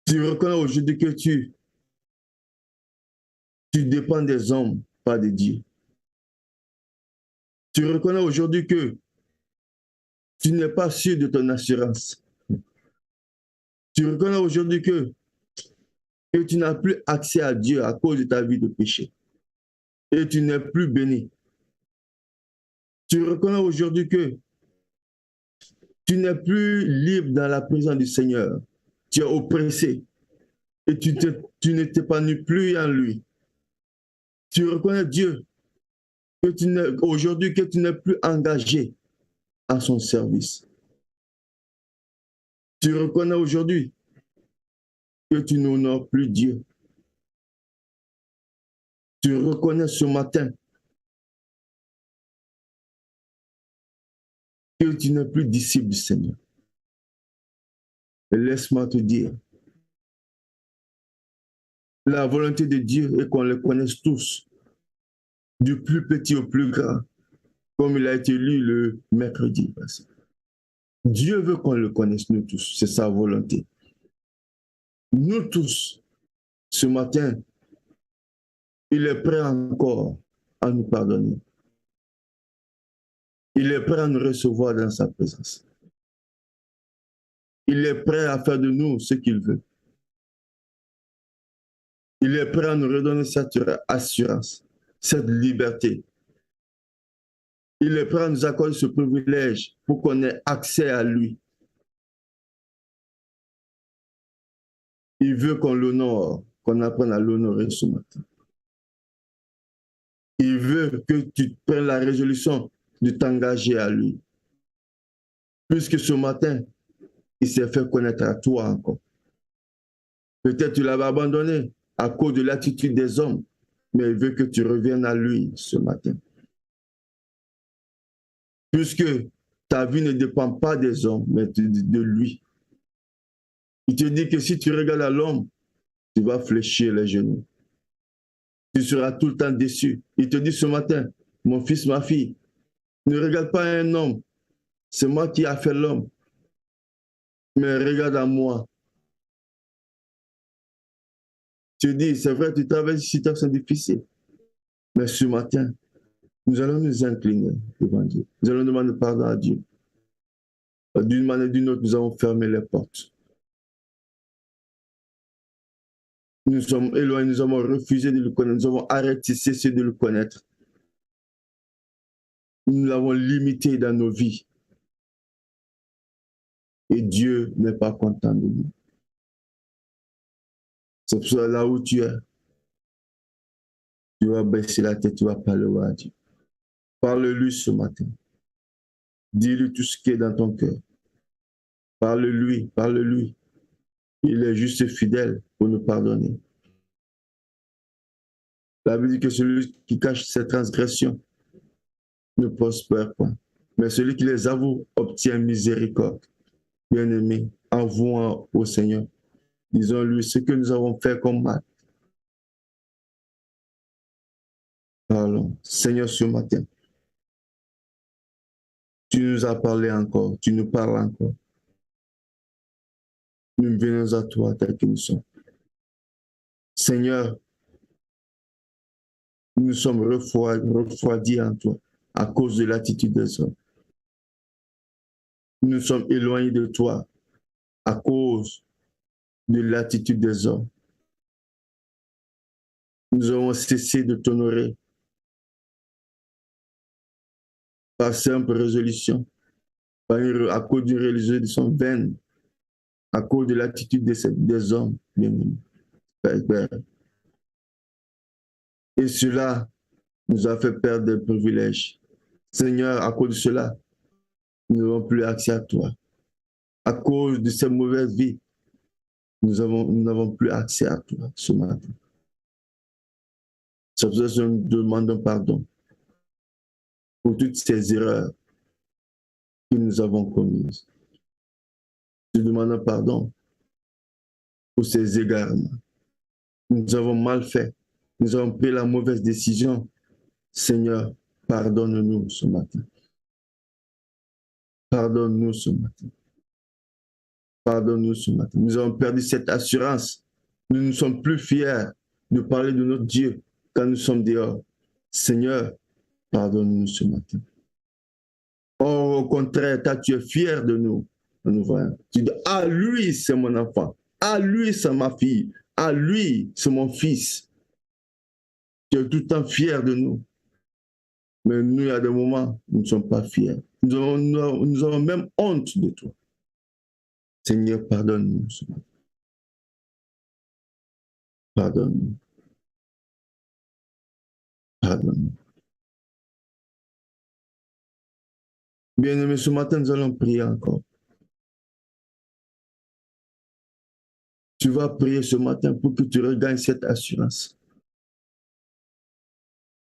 Tu reconnais aujourd'hui que tu dépends des hommes, pas de Dieu. Tu reconnais aujourd'hui que tu n'es pas sûr de ton assurance. Tu reconnais aujourd'hui que que tu n'as plus accès à Dieu à cause de ta vie de péché. Et tu n'es plus béni. Tu reconnais aujourd'hui que tu n'es plus libre dans la présence du Seigneur. Tu es oppressé et tu ne t'épanouis plus en lui. Tu reconnais Dieu aujourd'hui que tu n'es plus engagé à son service. Tu reconnais aujourd'hui que tu n'honores plus Dieu. Tu reconnais ce matin que tu n'es plus disciple du Seigneur. Et laisse-moi te dire, la volonté de Dieu est qu'on le connaisse tous, du plus petit au plus grand, comme il a été lu le mercredi. Dieu veut qu'on le connaisse, nous tous, c'est sa volonté. Nous tous, ce matin, il est prêt encore à nous pardonner. Il est prêt à nous recevoir dans sa présence. Il est prêt à faire de nous ce qu'il veut. Il est prêt à nous redonner cette assurance, cette liberté. Il est prêt à nous accorder ce privilège pour qu'on ait accès à lui. Il veut qu'on l'honore, qu'on apprenne à l'honorer ce matin. Il veut que tu prennes la résolution de t'engager à lui. Puisque ce matin, il s'est fait connaître à toi encore. Peut-être tu l'avais abandonné à cause de l'attitude des hommes, mais il veut que tu reviennes à lui ce matin. Puisque ta vie ne dépend pas des hommes, mais de lui. Il te dit que si tu regardes à l'homme, tu vas fléchir les genoux. Tu seras tout le temps déçu. Il te dit ce matin, mon fils, ma fille, ne regarde pas un homme. C'est moi qui ai fait l'homme. Mais regarde à moi. Tu dis, c'est vrai, tu travailles une situation difficile. Mais ce matin, nous allons nous incliner devant Dieu. Nous allons demander pardon à Dieu. D'une manière ou d'une autre, nous avons fermé les portes. Nous sommes éloignés, nous avons refusé de le connaître, nous avons arrêté, cessé de le connaître. Nous l'avons limité dans nos vies. Et Dieu n'est pas content de nous. C'est pour ça, là où tu es, tu vas baisser la tête, tu vas parler à Dieu. Parle-lui ce matin. Dis-lui tout ce qui est dans ton cœur. Parle-lui, parle-lui. Il est juste fidèle pour nous pardonner. La Bible dit que celui qui cache ses transgressions ne prospère point. Mais celui qui les avoue obtient miséricorde. Bien-aimé, avouons au Seigneur. Disons-lui ce que nous avons fait comme mal. Parlons. Seigneur, ce matin, tu nous as parlé encore, tu nous parles encore. Nous venons à toi tel que nous sommes. Seigneur, nous sommes refroidis en toi à cause de l'attitude des hommes. Nous sommes éloignés de toi à cause de l'attitude des hommes. Nous avons cessé de t'honorer par simple résolution, à cause d'une résolution vaine, à cause de l'attitude des hommes, bien-aimés. Et cela nous a fait perdre des privilèges. Seigneur, à cause de cela, nous n'avons plus accès à toi. À cause de ces mauvaises vies, nous n'avons plus accès à toi ce matin. C'est pour ça que nous demandons pardon pour toutes ces erreurs que nous avons commises. Nous demandons pardon pour ces égarements. Nous avons mal fait. Nous avons pris la mauvaise décision. Seigneur, pardonne-nous ce matin. Pardonne-nous ce matin. Pardonne-nous ce matin. Nous avons perdu cette assurance. Nous ne sommes plus fiers de parler de notre Dieu quand nous sommes dehors. Seigneur, pardonne-nous ce matin. Oh, au contraire, toi, tu es fier de nous. Nous voyons. Tu dis, ah, lui, c'est mon enfant. Ah, lui, c'est ma fille. Ah, lui, c'est mon fils. Tu es tout le temps fier de nous. Mais nous, il y a des moments où nous ne sommes pas fiers. Nous avons même honte de toi. Seigneur, pardonne-nous. Pardonne-nous. Pardonne-nous. Bien-aimés, ce matin, nous allons prier encore. Tu vas prier ce matin pour que tu regagnes cette assurance.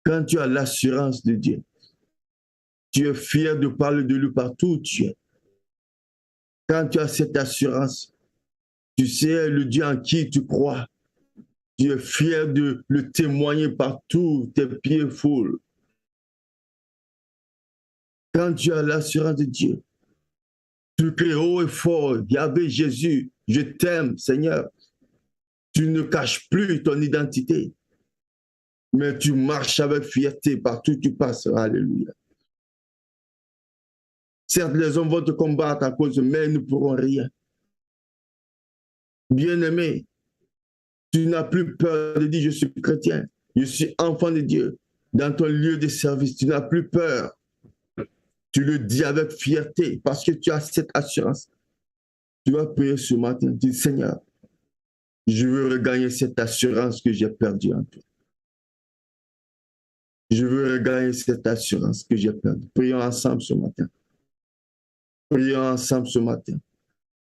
Quand tu as l'assurance de Dieu, tu es fier de parler de lui partout où tu es. Quand tu as cette assurance, tu sais le Dieu en qui tu crois. Tu es fier de le témoigner partout, tes pieds foulent. Quand tu as l'assurance de Dieu, tu cries haut et fort, Yahvé Jésus, je t'aime, Seigneur. Tu ne caches plus ton identité, mais tu marches avec fierté partout où tu passes. Alléluia. Certes, les hommes vont te combattre à cause, mais ils ne pourront rien. Bien-aimé, tu n'as plus peur de dire je suis chrétien, je suis enfant de Dieu. Dans ton lieu de service, tu n'as plus peur. Tu le dis avec fierté parce que tu as cette assurance. Tu vas prier ce matin, dis Seigneur, je veux regagner cette assurance que j'ai perdue en toi. Je veux regagner cette assurance que j'ai perdue. Prions ensemble ce matin. Prions ensemble ce matin.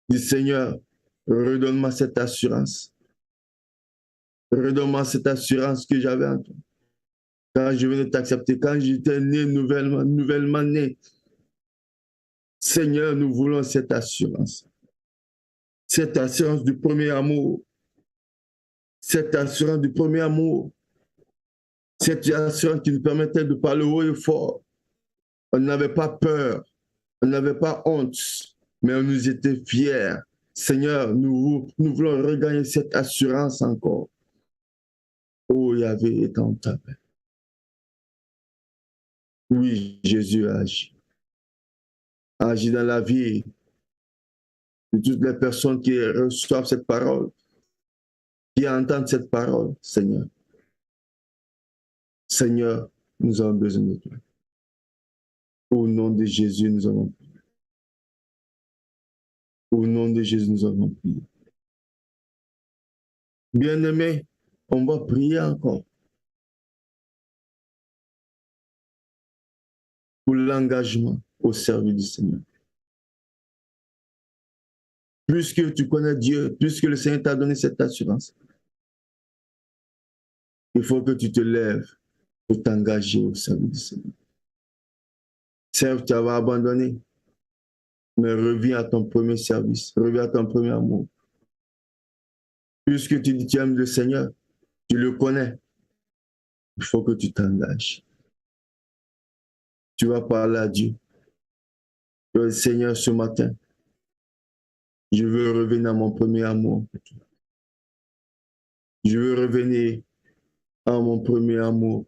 Dis Seigneur, redonne-moi cette assurance. Redonne-moi cette assurance que j'avais en toi. Quand je venais t'accepter, quand j'étais né nouvellement né. Seigneur, nous voulons cette assurance. Cette assurance du premier amour. Cette assurance du premier amour. Cette assurance qui nous permettait de parler haut et fort. On n'avait pas peur. On n'avait pas honte. Mais on nous était fiers. Seigneur, nous voulons regagner cette assurance encore. Oh, Yahvé est en ta paix. Oui, Jésus agit. Agit dans la vie de toutes les personnes qui reçoivent cette parole, qui entendent cette parole, Seigneur. Seigneur, nous avons besoin de toi. Au nom de Jésus, nous avons prié. Au nom de Jésus, nous avons prié. Bien-aimés, on va prier encore pour l'engagement au service du Seigneur. Puisque tu connais Dieu, puisque le Seigneur t'a donné cette assurance, il faut que tu te lèves pour t'engager au service du Seigneur. Certes, tu vas abandonner, mais reviens à ton premier service, reviens à ton premier amour. Puisque tu dis que tu aimes le Seigneur, tu le connais, il faut que tu t'engages. Tu vas parler à Dieu. Seigneur, ce matin, je veux revenir à mon premier amour. Je veux revenir à mon premier amour.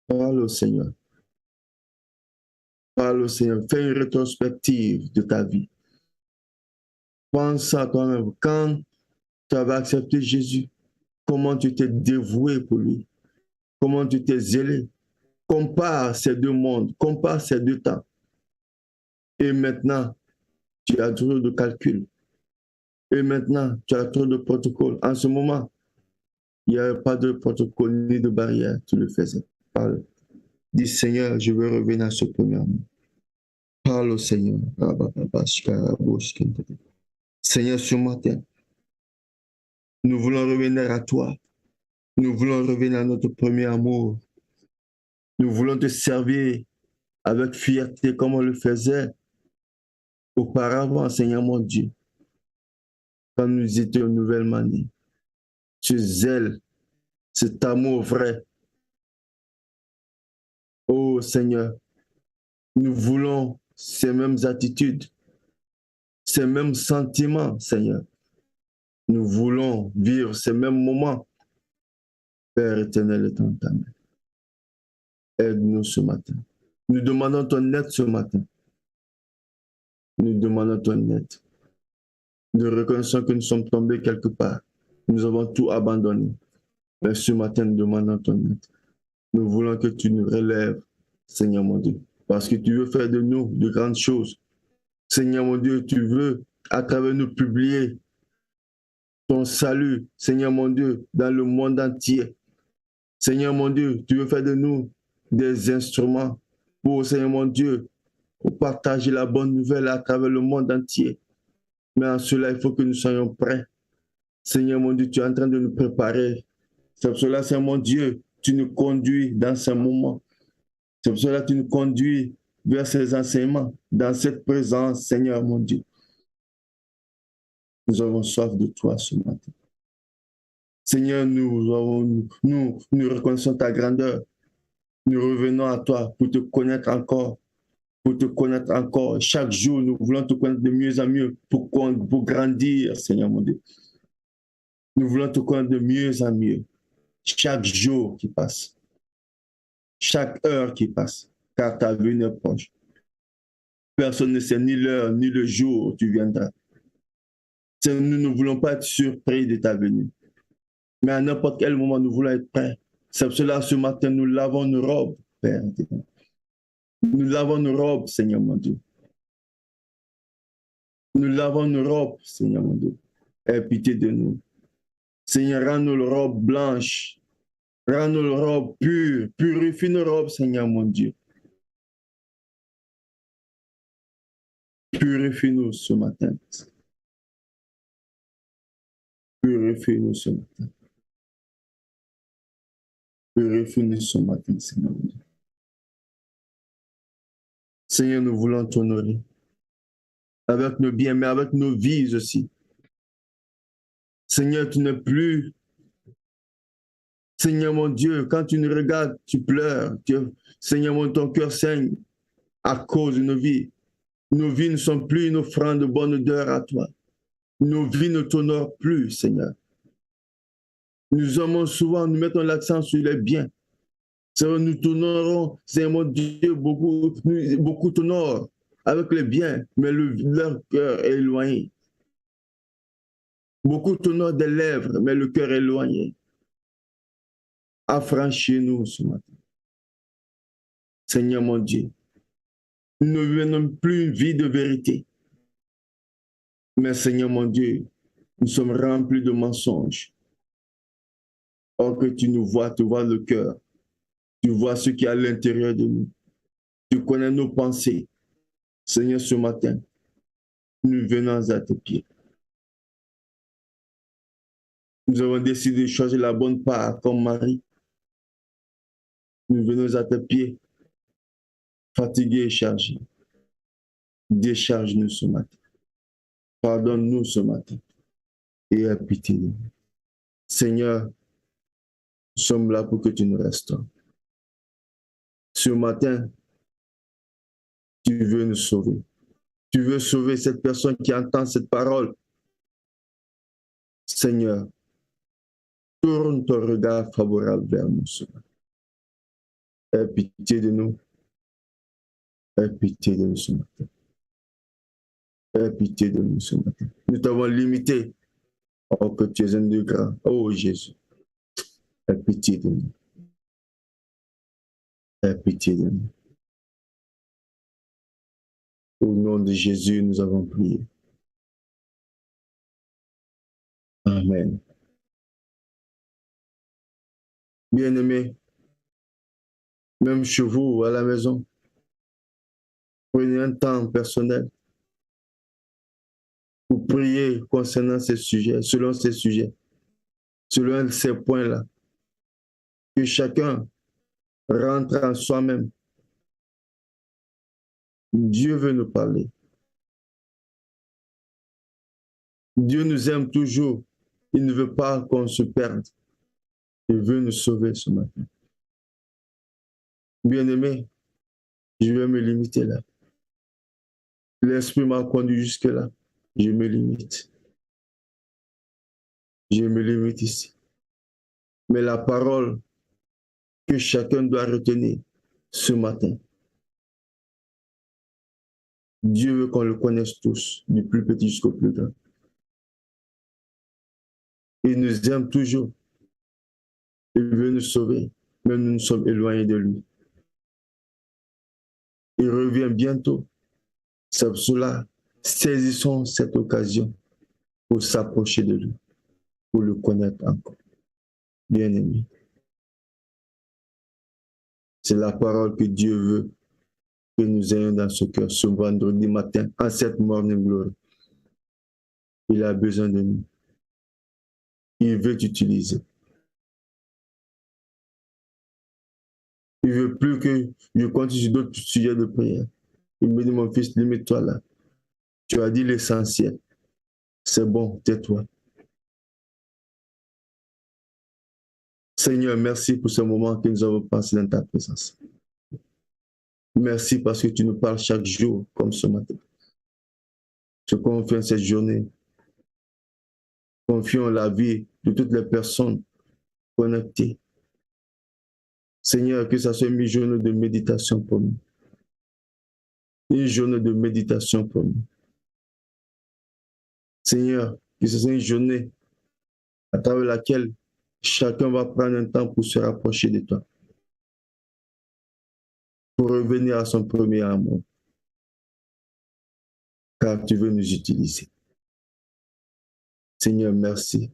Parle au Seigneur. Parle au Seigneur. Fais une rétrospective de ta vie. Pense à toi-même. Quand tu avais accepté Jésus, comment tu t'es dévoué pour lui. Comment tu t'es zélé. Compare ces deux mondes. Compare ces deux temps. Et maintenant, tu as trop de calculs. Et maintenant, tu as trop de protocoles. En ce moment, il n'y avait pas de protocole ni de barrière. Tu le faisais. Parle. Dis, Seigneur, je veux revenir à ce premier amour. Parle au Seigneur. Seigneur, ce matin, nous voulons revenir à toi. Nous voulons revenir à notre premier amour. Nous voulons te servir avec fierté comme on le faisait auparavant, Seigneur mon Dieu, quand nous étions nouvellement nés. Ce zèle, cet amour vrai. Oh Seigneur, nous voulons ces mêmes attitudes, ces mêmes sentiments, Seigneur. Nous voulons vivre ces mêmes moments. Père éternel est en ta main. Aide-nous ce matin. Nous demandons ton aide ce matin. Nous demandons ton aide. Nous reconnaissons que nous sommes tombés quelque part. Nous avons tout abandonné. Mais ce matin, nous demandons ton aide. Nous voulons que tu nous relèves, Seigneur mon Dieu, parce que tu veux faire de nous de grandes choses. Seigneur mon Dieu, tu veux, à travers nous, publier ton salut, Seigneur mon Dieu, dans le monde entier. Seigneur mon Dieu, tu veux faire de nous des instruments pour, Seigneur mon Dieu, pour partager la bonne nouvelle à travers le monde entier. Mais en cela, il faut que nous soyons prêts. Seigneur mon Dieu, tu es en train de nous préparer. C'est pour cela, Seigneur mon Dieu, tu nous conduis dans ce moment. C'est pour cela que tu nous conduis vers ces enseignements, dans cette présence, Seigneur mon Dieu. Nous avons soif de toi ce matin. Seigneur, nous reconnaissons ta grandeur. Nous revenons à toi pour te connaître encore, pour te connaître encore. Chaque jour, nous voulons te connaître de mieux en mieux pour grandir, Seigneur mon Dieu. Nous voulons te connaître de mieux en mieux. Chaque jour qui passe, chaque heure qui passe, car ta venue est proche. Personne ne sait ni l'heure, ni le jour où tu viendras. Nous ne voulons pas être surpris de ta venue. Mais à n'importe quel moment, nous voulons être prêts. C'est pour cela, ce matin, nous lavons nos robes, Père. Nous lavons nos robes, Seigneur mon Dieu. Nous lavons nos robes, Seigneur mon Dieu. Aie pitié de nous. Seigneur, rends nos robes blanches. Rends nos robes pures. Purifie nos robes, Seigneur mon Dieu. Purifie-nous ce matin. Purifie-nous ce matin. Purifie-nous ce matin, Seigneur mon Dieu. Seigneur, nous voulons t'honorer. Avec nos biens, mais avec nos vies aussi. Seigneur, tu n'es plus. Seigneur mon Dieu, quand tu nous regardes, tu pleures. Seigneur mon Dieu, ton cœur saigne à cause de nos vies. Nos vies ne sont plus une offrande de bonne odeur à toi. Nos vies ne t'honorent plus, Seigneur. Nous aimons souvent, nous mettons l'accent sur les biens. Seigneur, nous t'honorons, Seigneur mon Dieu, beaucoup t'honorent avec les biens, mais leur cœur est éloigné. Beaucoup t'honorent des lèvres, mais le cœur est éloigné. Affranchis-nous ce matin. Seigneur mon Dieu, nous ne venons plus une vie de vérité. Mais Seigneur mon Dieu, nous sommes remplis de mensonges. Or que tu nous vois, tu vois le cœur. Tu vois ce qui est à l'intérieur de nous. Tu connais nos pensées. Seigneur, ce matin, nous venons à tes pieds. Nous avons décidé de choisir la bonne part comme Marie. Nous venons à tes pieds, fatigués et chargés. Décharge-nous ce matin. Pardonne-nous ce matin. Et aie pitié de nous. Seigneur, nous sommes là pour que tu nous restaures. Ce matin, tu veux nous sauver. Tu veux sauver cette personne qui entend cette parole. Seigneur, tourne ton regard favorable vers nous ce matin. Aie pitié de nous. Aie pitié de nous ce matin. Aie pitié de nous ce matin. Nous t'avons limité. Oh, que tu es un Dieu grand. Oh, Jésus. Aie pitié de nous. Aie pitié de nous. Au nom de Jésus, nous avons prié. Amen. Bien-aimés, même chez vous, à la maison, prenez un temps personnel pour prier concernant ces sujets, selon ces sujets, selon ces points-là. Que chacun rentre en soi-même. Dieu veut nous parler. Dieu nous aime toujours. Il ne veut pas qu'on se perde. Il veut nous sauver ce matin. Bien-aimé, je vais me limiter là. L'Esprit m'a conduit jusque-là. Je me limite. Je me limite ici. Mais la parole que chacun doit retenir ce matin, Dieu veut qu'on le connaisse tous, du plus petit jusqu'au plus grand. Il nous aime toujours. Il veut nous sauver, mais nous sommes éloignés de lui. Il revient bientôt. C'est pour cela, saisissons cette occasion pour s'approcher de lui, pour le connaître encore. Bien-aimé, c'est la parole que Dieu veut que nous ayons dans ce cœur ce vendredi matin, en cette morning glory. Il a besoin de nous. Il veut t'utiliser. Il ne veut plus que je continue sur d'autres sujets de prière. Il me dit, mon fils, limite-toi là. Tu as dit l'essentiel. C'est bon, tais-toi. Seigneur, merci pour ce moment que nous avons passé dans ta présence. Merci parce que tu nous parles chaque jour, comme ce matin. Je confie en cette journée. Confions la vie de toutes les personnes connectées. Seigneur, que ça soit une journée de méditation pour nous. Une journée de méditation pour nous. Seigneur, que ce soit une journée à travers laquelle chacun va prendre un temps pour se rapprocher de toi. Pour revenir à son premier amour. Car tu veux nous utiliser. Seigneur, merci.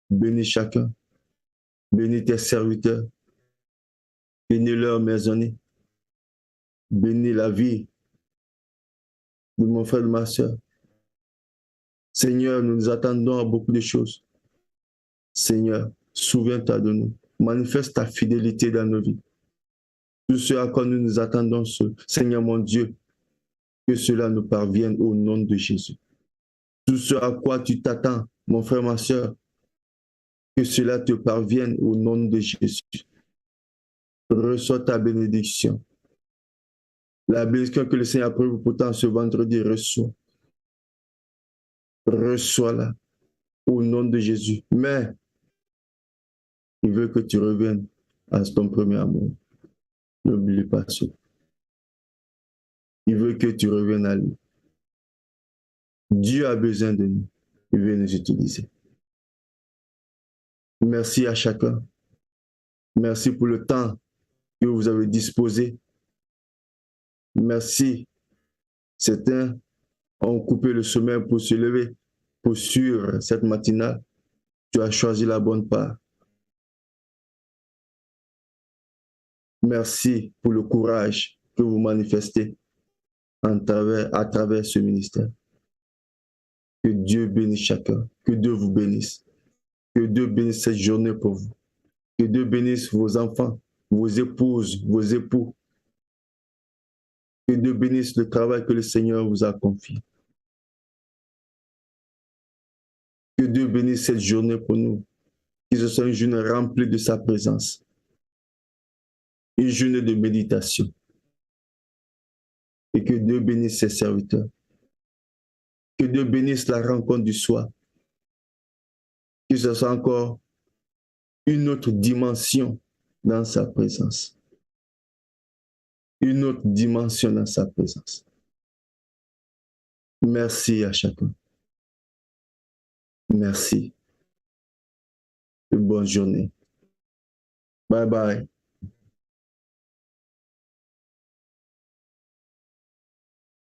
Bénis chacun. Bénis tes serviteurs. Bénis leur maisonnée. Bénis la vie de mon frère et de ma soeur. Seigneur, nous nous attendons à beaucoup de choses. Seigneur, souviens-toi de nous. Manifeste ta fidélité dans nos vies. Tout ce à quoi nous nous attendons, Seigneur mon Dieu, que cela nous parvienne au nom de Jésus. Tout ce à quoi tu t'attends, mon frère, ma soeur, que cela te parvienne au nom de Jésus. Reçois ta bénédiction. La bénédiction que le Seigneur a prévue pour toi ce vendredi, reçois. Reçois-la au nom de Jésus. Mais il veut que tu reviennes à ton premier amour. N'oublie pas ça. Il veut que tu reviennes à lui. Dieu a besoin de nous. Il veut nous utiliser. Merci à chacun. Merci pour le temps que vous avez disposé. Merci. Certains ont coupé le sommeil pour se lever, pour suivre cette matinale. Tu as choisi la bonne part. Merci pour le courage que vous manifestez à travers ce ministère. Que Dieu bénisse chacun. Que Dieu vous bénisse. Que Dieu bénisse cette journée pour vous. Que Dieu bénisse vos enfants, vos épouses, vos époux. Que Dieu bénisse le travail que le Seigneur vous a confié. Que Dieu bénisse cette journée pour nous. Que ce soit une journée remplie de sa présence. Une journée de méditation. Et que Dieu bénisse ses serviteurs. Que Dieu bénisse la rencontre du soir. Que ce soit encore une autre dimension dans sa présence. Une autre dimension dans sa présence. Merci à chacun. Merci. Et bonne journée. Bye bye.